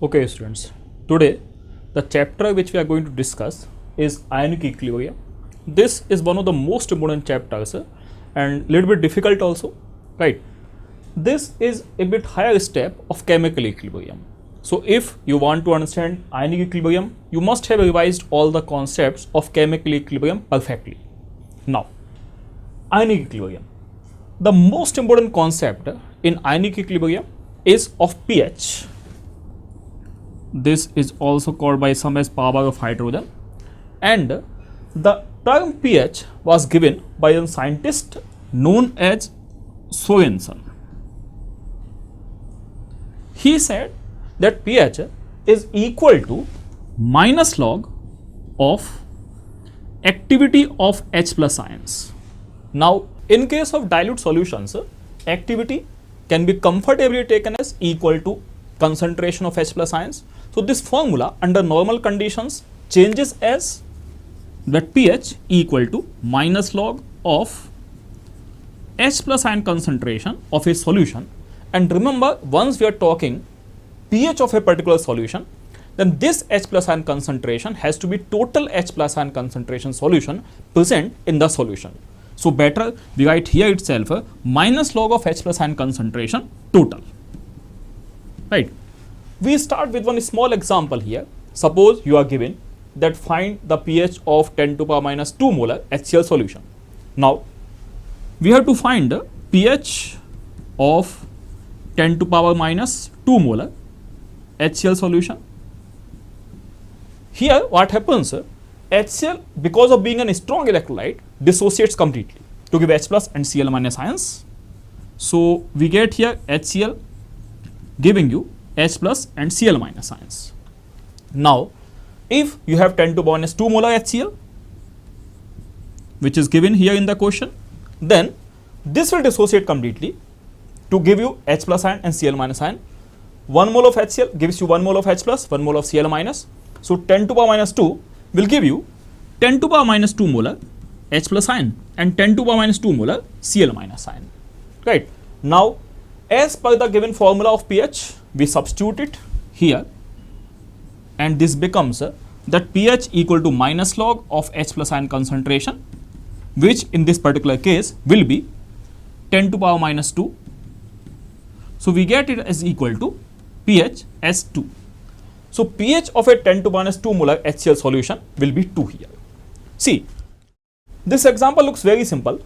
Okay students, today the chapter which we are going to discuss is Ionic Equilibrium. This is one of the most important chapters and little bit difficult also, right? This is a bit higher step of chemical equilibrium. So if you want to understand Ionic Equilibrium, you must have revised all the concepts of chemical equilibrium perfectly. Now, Ionic Equilibrium. The most important concept in Ionic Equilibrium is of pH. This is also called by some as power of hydrogen, and the term pH was given by a scientist known as Sorensen. He said that pH is equal to minus log of activity of H plus ions. Now, in case of dilute solutions, activity can be comfortably taken as equal to concentration of H plus ions. So this formula under normal conditions changes as that pH equal to minus log of H plus ion concentration of a solution. And remember, once we are talking pH of a particular solution, then this H plus ion concentration has to be total H plus ion concentration solution present in the solution. So better we write here itself minus log of H plus ion concentration total, right? We start with one small example here. Suppose you are given that find the pH of 10 to power minus 2 molar HCl solution. Now, we have to find the pH of 10 to power minus 2 molar HCl solution. Here what happens, HCl, because of being a strong electrolyte, dissociates completely to give H plus and Cl minus ions. So we get here HCl giving you H plus and Cl minus ions. Now, if you have 10 to power minus 2 molar HCl, which is given here in the question, then this will dissociate completely to give you H plus ion and Cl minus ion. 1 mole of HCl gives you 1 mole of H plus, 1 mole of Cl minus. So 10 to power minus 2 will give you 10 to power minus 2 molar H plus ion and 10 to power minus 2 molar Cl minus ion, right? Now, as per the given formula of pH, we substitute it here, and this becomes that pH equal to minus log of H plus ion concentration, which in this particular case will be 10 to power minus 2. So we get it as equal to pH as 2. So pH of a 10 to minus 2 molar HCl solution will be 2 here. See, this example looks very simple,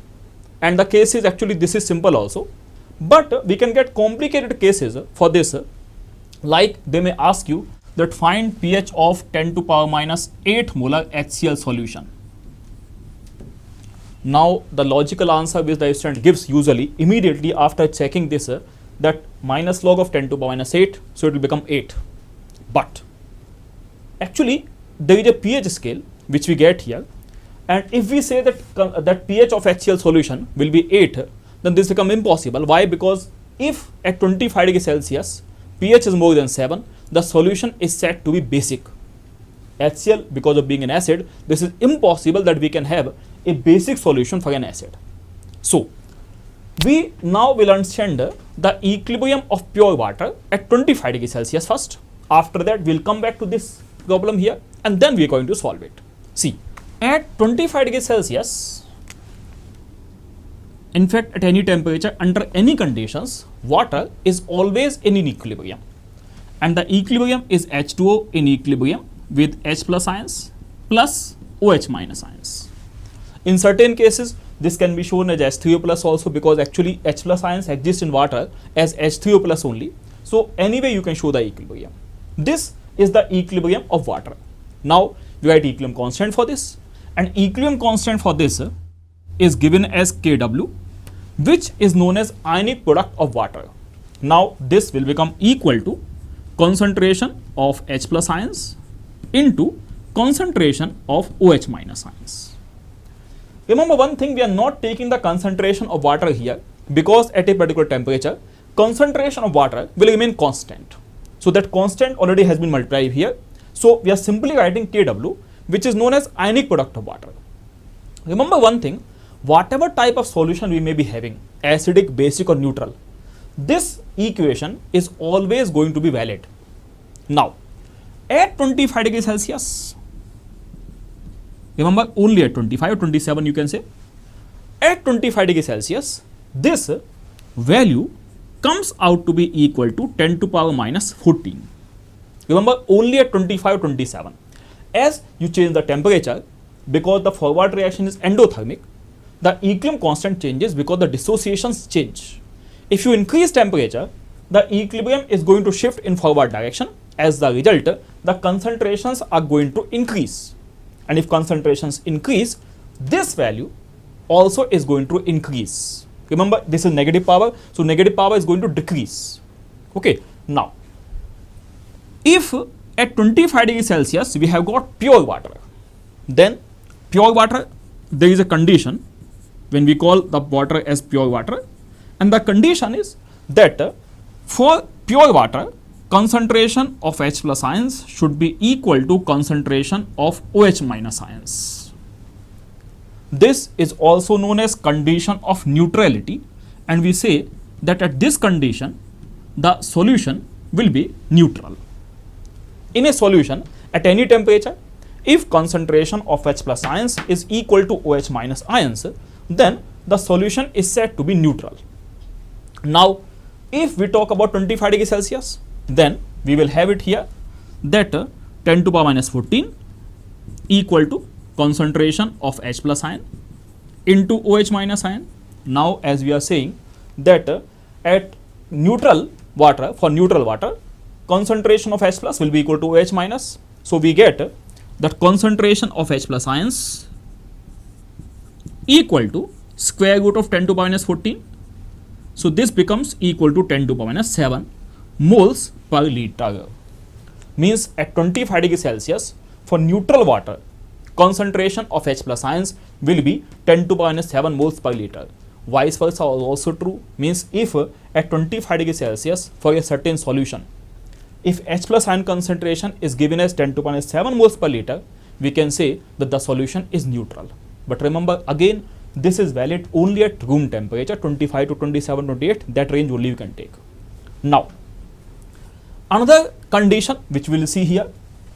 and the case is actually this is simple also, but we can get complicated cases for this, like they may ask you that find pH of 10 to power minus 8 molar HCl solution. Now the logical answer which the student gives usually immediately after checking this, that minus log of 10 to power minus 8, so it will become 8. But actually there is a pH scale which we get here, and if we say that that pH of HCl solution will be 8, then this becomes impossible. Why? Because if at 25 degrees Celsius pH is more than 7, the solution is said to be basic. HCl, because of being an acid, this is impossible that we can have a basic solution for an acid. So we now will understand the equilibrium of pure water at 25 degrees Celsius first. After that, we will come back to this problem here, and then we are going to solve it. See, at 25 degrees Celsius, in fact at any temperature, under any conditions, water is always in equilibrium, and the equilibrium is H2O in equilibrium with H plus ions plus OH minus ions. In certain cases, this can be shown as H3O plus also, because actually H plus ions exist in water as H3O plus only. So anyway you can show the equilibrium. This is the equilibrium of water. Now we write equilibrium constant for this, and equilibrium constant for this is given as Kw, which is known as ionic product of water. Now this will become equal to concentration of H plus ions into concentration of OH minus ions. Remember one thing, we are not taking the concentration of water here, because at a particular temperature concentration of water will remain constant. So that constant already has been multiplied here. So we are simply writing Kw, which is known as ionic product of water. Remember one thing, whatever type of solution we may be having, acidic, basic or neutral, this equation is always going to be valid. Now, at 25 degrees Celsius, remember only at 25 or 27 you can say, at 25 degrees Celsius, this value comes out to be equal to 10 to power minus 14. Remember only at 25 or 27. As you change the temperature, because the forward reaction is endothermic, the equilibrium constant changes because the dissociations change. If you increase temperature, the equilibrium is going to shift in forward direction. As the result, the concentrations are going to increase. And if concentrations increase, this value also is going to increase. Remember, this is negative power, so negative power is going to decrease. Okay, now, if at 25 degrees Celsius we have got pure water, then pure water, there is a condition when we call the water as pure water, and the condition is that for pure water, concentration of H plus ions should be equal to concentration of OH minus ions. This is also known as condition of neutrality, and we say that at this condition the solution will be neutral. In a solution at any temperature, if concentration of H plus ions is equal to OH minus ions, then the solution is said to be neutral. Now, if we talk about 25 degrees Celsius, then we will have it here that 10 to power minus 14 equal to concentration of H plus ion into OH minus ion. Now, as we are saying that at neutral water, for neutral water, concentration of H plus will be equal to OH minus. So, we get that concentration of H plus ions equal to square root of 10 to power minus 14. So, this becomes equal to 10 to power minus 7 moles per liter. Means at 25 degrees Celsius, for neutral water, concentration of H plus ions will be 10 to power minus 7 moles per liter. Vice versa is also true. Means if at 25 degrees Celsius for a certain solution, if H plus ion concentration is given as 10 to power minus 7 moles per liter, we can say that the solution is neutral. But remember again, this is valid only at room temperature, 25 to 27, 28, that range only you can take. Now, another condition which we will see here,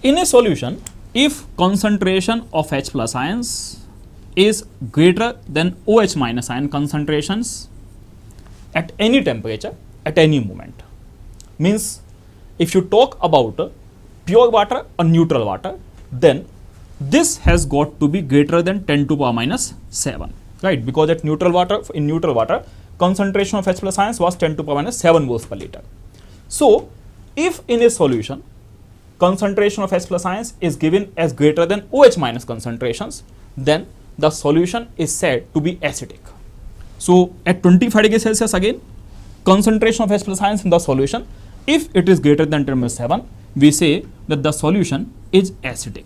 in a solution, if concentration of H plus ions is greater than OH minus ion concentrations at any temperature, at any moment, means if you talk about pure water or neutral water, then this has got to be greater than 10 to power minus 7, right? Because at neutral water, in neutral water, concentration of H plus ions was 10 to power minus 7 moles per liter. So, if in a solution, concentration of H plus ions is given as greater than OH minus concentrations, then the solution is said to be acidic. So, at 25 degrees Celsius again, concentration of H plus ions in the solution, if it is greater than 10 minus 7, we say that the solution is acidic.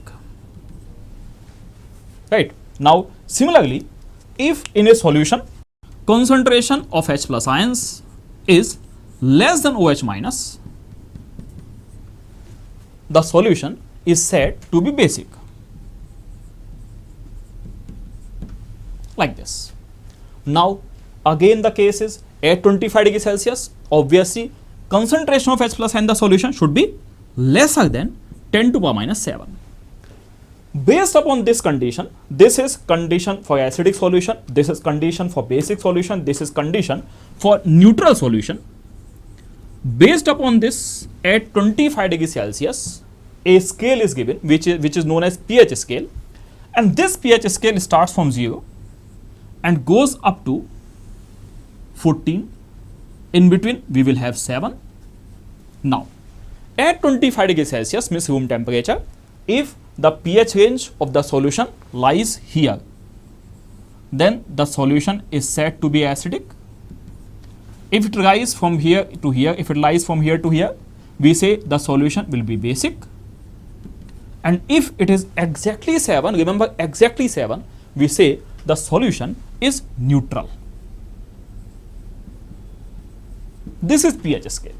Right. Now, similarly, if in a solution, concentration of H plus ions is less than OH minus, the solution is said to be basic. Like this. Now, again the case is at 25 degrees Celsius, obviously concentration of H plus ion in the solution should be lesser than 10 to power minus 7. Based upon this condition, this is condition for acidic solution, this is condition for basic solution, this is condition for neutral solution. Based upon this, at 25 degrees Celsius, a scale is given which is known as pH scale, and this pH scale starts from 0 and goes up to 14. In between we will have 7. Now, at 25 degrees Celsius means room temperature, if the pH range of the solution lies here, then the solution is said to be acidic. If it lies from here to here, if it lies from here to here, we say the solution will be basic. And if it is exactly 7, remember exactly 7, we say the solution is neutral. This is pH scale.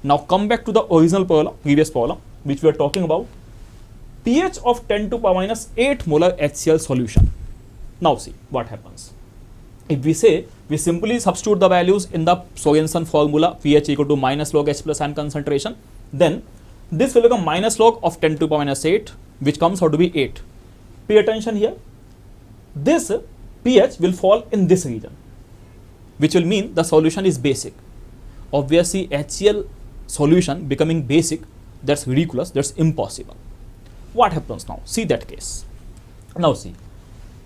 Now come back to the original problem, previous problem, which we are talking about. pH of 10 to power minus 8 molar HCl solution. Now see what happens. If we say, we simply substitute the values in the Sorensen formula, pH equal to minus log H plus ion concentration, then this will become minus log of 10 to the power minus 8, which comes out to be 8. Pay attention here. This pH will fall in this region, which will mean the solution is basic. Obviously, HCl solution becoming basic, that's ridiculous, that's impossible. What happens now? See that case. Now see,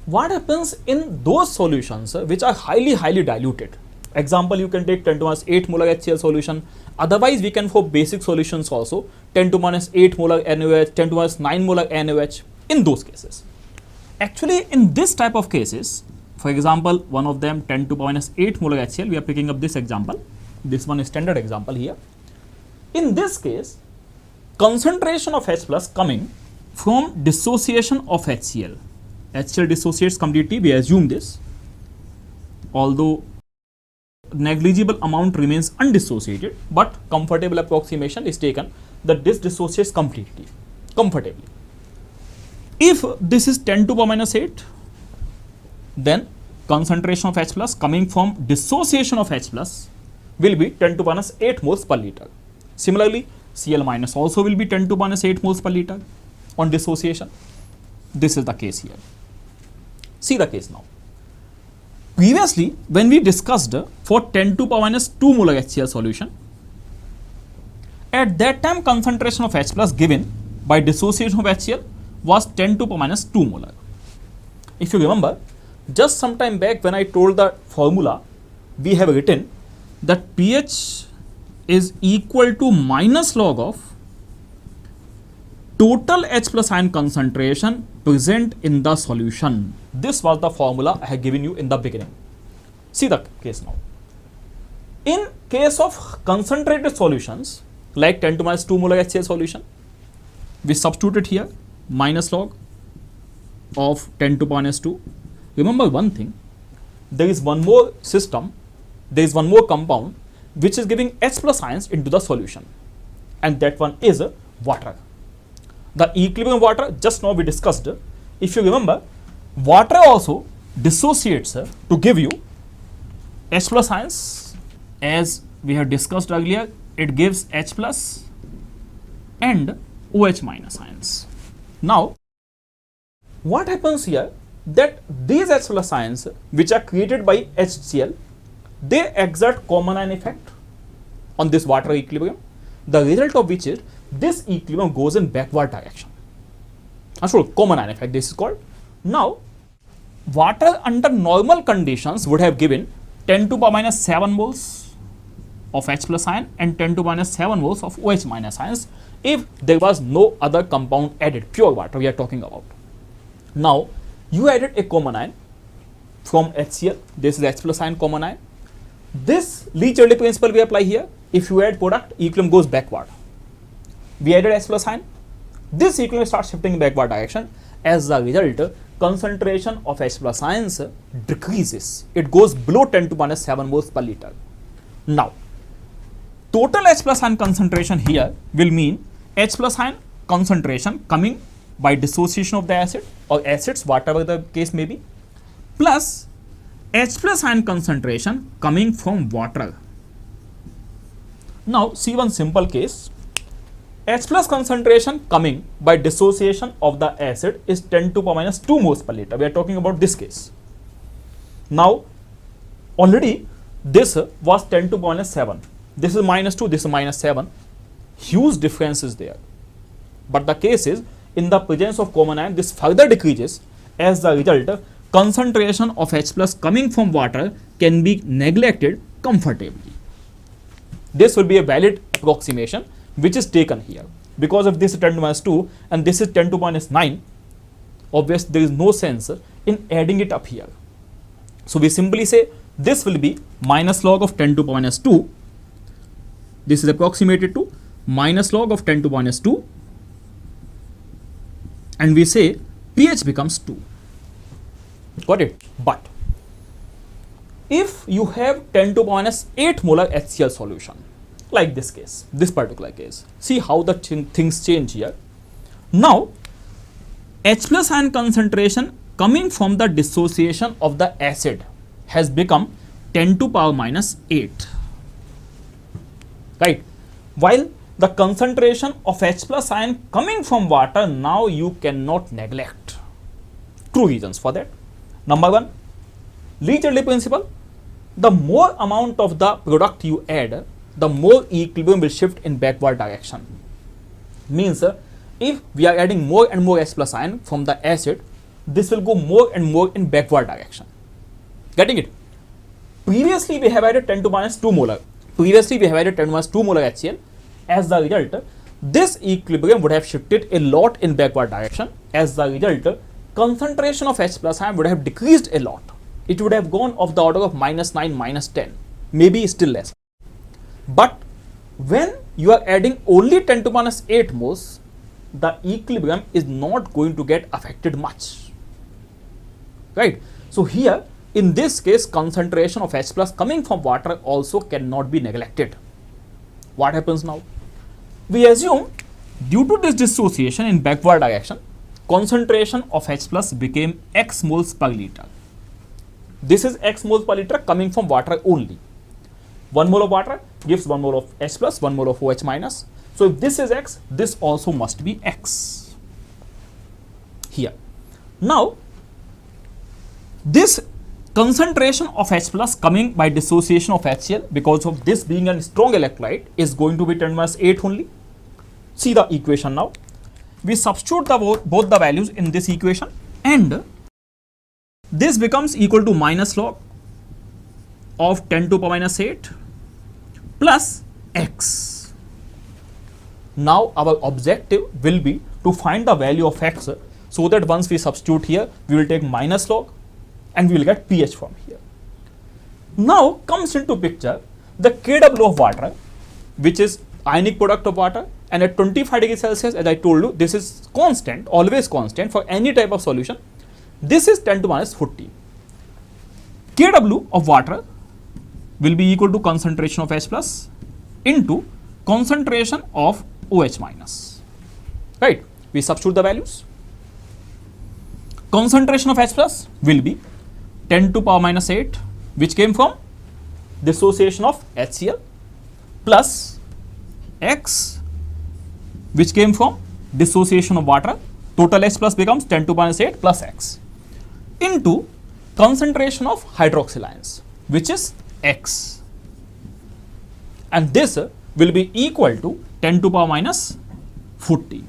what happens in those solutions which are highly diluted. Example, you can take 10 to minus 8 molar HCl solution. Otherwise, we can for basic solutions also 10 to minus 8 molar NaOH, 10 to minus 9 molar NaOH in those cases. Actually, in this type of cases, for example, one of them 10 to minus 8 molar HCl, we are picking up this example. This one is standard example here. In this case, concentration of H plus coming from dissociation of HCl. HCl dissociates completely, we assume this, although negligible amount remains undissociated, but comfortable approximation is taken that this dissociates completely, comfortably. If this is 10 to the power minus 8, then concentration of H plus coming from dissociation of H plus will be 10 to the minus 8 moles per liter. Similarly, Cl minus also will be 10 to the minus 8 moles per liter on dissociation. This is the case here. See the case now. Previously, when we discussed for 10 to the power minus 2 molar HCl solution, at that time concentration of H plus given by dissociation of HCl was 10 to the power minus 2 molar. If you remember, just some time back when I told the formula, we have written that pH is equal to minus log of total H plus ion concentration present in the solution. This was the formula I have given you in the beginning. See the case now. In case of concentrated solutions like 10 to the minus 2 molar HCl solution, we substituted here minus log of 10 to the power minus 2. Remember one thing, there is one more system, there is one more compound which is giving H plus ions into the solution, and that one is water. The equilibrium water, just now we discussed. If you remember, water also dissociates to give you H plus ions. As we have discussed earlier, it gives H plus and OH minus ions. Now, what happens here, that these H plus ions which are created by HCl, they exert common ion effect on this water equilibrium, the result of which is this equilibrium goes in backward direction. Common ion effect this is called. Now, water under normal conditions would have given 10 to the power minus 7 moles of H plus ion and 10 to the minus 7 moles of OH minus ions if there was no other compound added, pure water we are talking about. Now, you added a common ion from HCl, this is H plus ion common ion. This Lee-Chudley principle we apply here. If you add product, equilibrium goes backward. We added H plus ion. This equilibrium starts shifting in backward direction. As a result, concentration of H plus ions decreases. It goes below 10 to the minus 7 moles per liter. Now, total H plus ion concentration here will mean H plus ion concentration coming by dissociation of the acid or acids, whatever the case may be, plus H plus ion concentration coming from water. Now, see one simple case. H plus concentration coming by dissociation of the acid is 10 to the power minus 2 moles per liter. We are talking about this case. Now, already this was 10 to the power minus 7. This is minus 2, this is minus 7. Huge difference is there. But the case is, in the presence of common ion, this further decreases. As the result, concentration of H plus coming from water can be neglected comfortably. This will be a valid approximation which is taken here. Because of this 10 to the minus 2 and this is 10 to the minus 9, obviously there is no sense in adding it up here. So we simply say this will be minus log of 10 to the minus 2. This is approximated to minus log of 10 to the minus 2. And we say pH becomes 2. Got it? But if you have 10 to the minus 8 molar HCl solution, like this case, this particular case, see how the things change here. Now, H plus ion concentration coming from the dissociation of the acid has become 10 to the power minus 8. Right? While the concentration of H plus ion coming from water now you cannot neglect. Two reasons for that. Number one, Lee-Chudley principle. The more amount of the product you add, the more equilibrium will shift in backward direction. Means if we are adding more and more H plus ion from the acid, this will go more and more in backward direction. Getting it? Previously we have added 10 to minus 2 molar. Previously we have added 10 to minus 2 molar HCl. As the result, this equilibrium would have shifted a lot in backward direction. As the result, concentration of H plus ion would have decreased a lot. It would have gone of the order of minus 9, minus 10, maybe still less. But when you are adding only 10 to minus 8 moles, the equilibrium is not going to get affected much. Right? So here, in this case, concentration of H plus coming from water also cannot be neglected. What happens now? We assume due to this dissociation in backward direction, concentration of H plus became X moles per liter. This is X moles per liter coming from water only. 1 mole of water gives 1 mole of H plus, 1 mole of OH minus. So if this is X, this also must be X. Here. Now, this concentration of H plus coming by dissociation of HCl, because of this being a strong electrolyte, is going to be 10 minus 8 only. See the equation now. We substitute both the values in this equation, and this becomes equal to minus log of 10 to the power minus 8 plus X. Now our objective will be to find the value of X, so that once we substitute here, we will take minus log and we will get pH from here. Now comes into picture the Kw of water, which is ionic product of water, and at 25 degrees Celsius, as I told you, this is constant, always constant for any type of solution. This is 10 to minus 14. Kw of water will be equal to concentration of H plus into concentration of OH minus. Right? We substitute the values. Concentration of H plus will be 10 to the power minus 8, which came from dissociation of HCl, plus X, which came from dissociation of water. Total H plus becomes 10 to the power minus 8 plus X, into concentration of hydroxyl ions, which is X. And this will be equal to 10 to the power minus 14.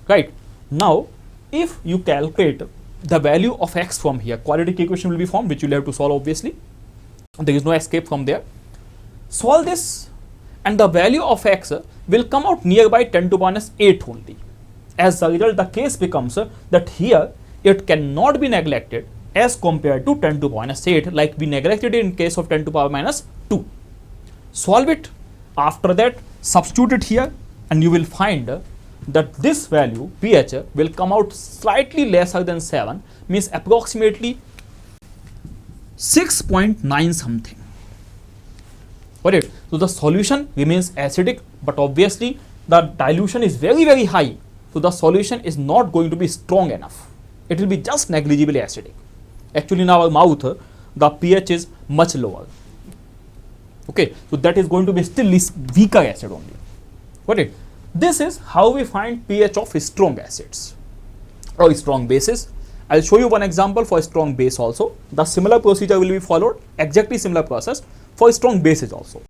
Right? Now, if you calculate the value of X from here, quadratic equation will be formed, which you will have to solve obviously. There is no escape from there. Solve this, and the value of X will come out nearby 10 to the power minus 8 only. As a result, the case becomes that here it cannot be neglected as compared to 10 to the power minus 8, like we neglected it in case of 10 to the power minus 2. Solve it. After that, substitute it here, and you will find that this value pH will come out slightly lesser than 7, means approximately 6.9 something. Alright, so the solution remains acidic, but obviously the dilution is very, very high, so the solution is not going to be strong enough. It will be just negligibly acidic. Actually, in our mouth, the pH is much lower. Okay, so that is going to be still weaker acid only. Got it? This is how we find pH of strong acids or strong bases. I'll show you one example for strong base also. The similar procedure will be followed, exactly similar process for strong bases also.